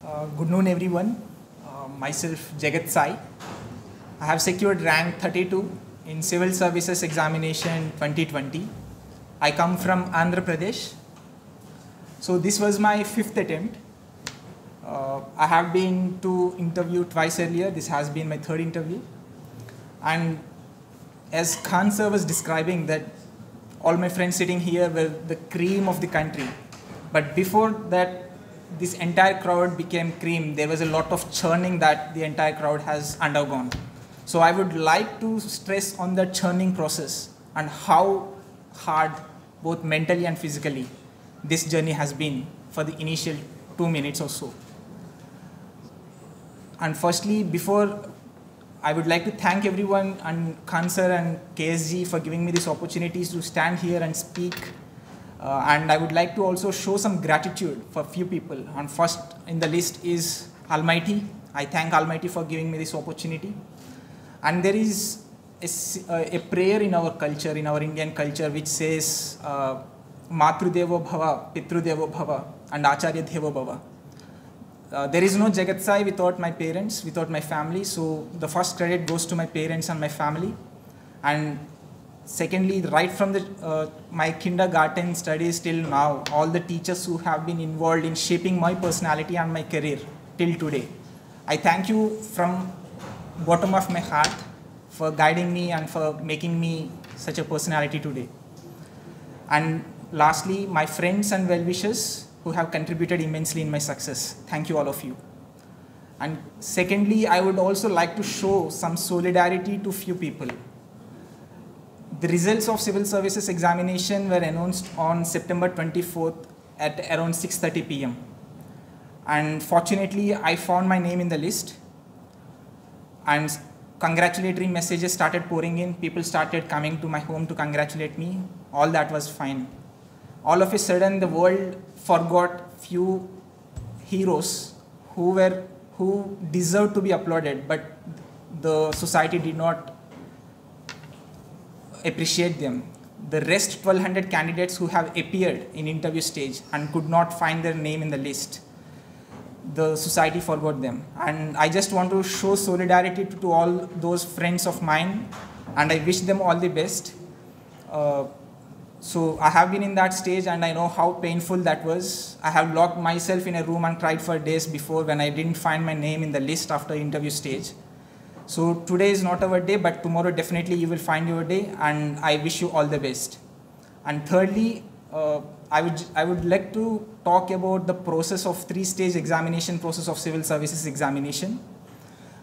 Good noon, everyone. Myself, Jagat Sai. I have secured rank 32 in Civil Services Examination 2020. I come from Andhra Pradesh. So this was my 5th attempt. I have been to interview twice earlier. This has been my 3rd interview. And as Khan sir was describing that all my friends sitting here were the cream of the country. But before that, this entire crowd became cream. There was a lot of churning that the entire crowd has undergone. So I would like to stress on the churning process and how hard, both mentally and physically, this journey has been for the initial 2 minutes or so. And firstly, I would like to thank everyone and Khan sir and KSG for giving me this opportunity to stand here and speak. And I would like to also show some gratitude for a few people. And first in the list is Almighty. I thank Almighty for giving me this opportunity. And there is a prayer in our culture, in our Indian culture, which says, Matru Devo Bhava, Pitru Devo Bhava, and Acharya Devo Bhava. There is no Jagat Sai without my parents, without my family. So the first credit goes to my parents and my family. And secondly, right from my kindergarten studies till now, all the teachers who have been involved in shaping my personality and my career till today. I thank you from bottom of my heart for guiding me and for making me such a personality today. And lastly, my friends and well-wishers who have contributed immensely in my success. Thank you, all of you. And secondly, I would also like to show some solidarity to few people. The results of Civil Services Examination were announced on September 24th at around 6:30 p.m. And fortunately, I found my name in the list. And congratulatory messages started pouring in. People started coming to my home to congratulate me. All that was fine. All of a sudden, the world forgot few heroes who deserved to be applauded, but the society did not appreciate them. The rest 1200 candidates who have appeared in interview stage and could not find their name in the list, the society forgot them. And I just want to show solidarity to all those friends of mine, and I wish them all the best. So I have been in that stage and I know how painful that was. I have locked myself in a room and cried for days before when I didn't find my name in the list after interview stage. So today is not our day, but tomorrow definitely you will find your day, and I wish you all the best. And thirdly, I would like to talk about the process of 3-stage examination process of Civil Services Examination.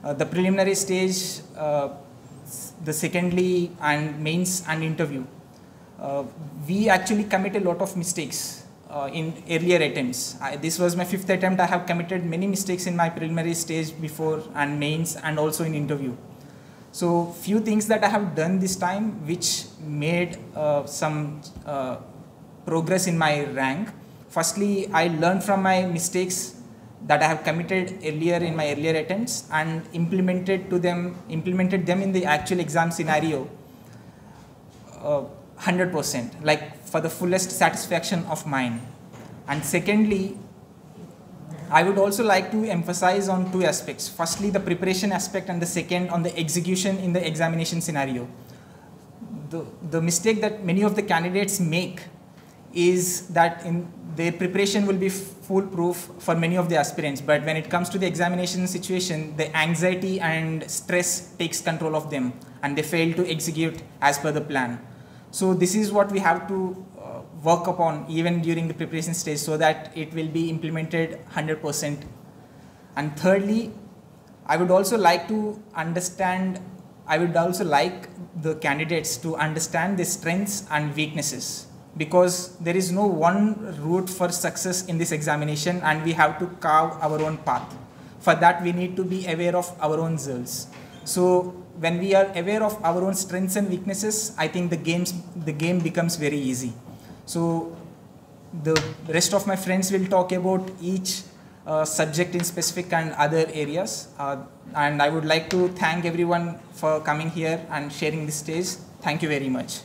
The preliminary stage, the secondly, and mains and interview. We actually commit a lot of mistakes in earlier attempts. This was my 5th attempt. I have committed many mistakes in my preliminary stage before and mains and also in interview. So few things that I have done this time which made some progress in my rank. Firstly, I learned from my mistakes that I have committed earlier in my earlier attempts and implemented them in the actual exam scenario 100%, like for the fullest satisfaction of mine. And secondly, I would also like to emphasize on 2 aspects. Firstly, the preparation aspect, and the second on the execution in the examination scenario. The mistake that many of the candidates make is that in their preparation will be foolproof for many of the aspirants, but when it comes to the examination situation, the anxiety and stress takes control of them and they fail to execute as per the plan. So this is what we have to work upon even during the preparation stage so that it will be implemented 100%. And thirdly, I would also like the candidates to understand the strengths and weaknesses, because there is no one route for success in this examination and we have to carve our own path. For that, we need to be aware of our own selves. So when we are aware of our own strengths and weaknesses, I think the game becomes very easy. So the rest of my friends will talk about each subject in specific and other areas. And I would like to thank everyone for coming here and sharing this stage. Thank you very much.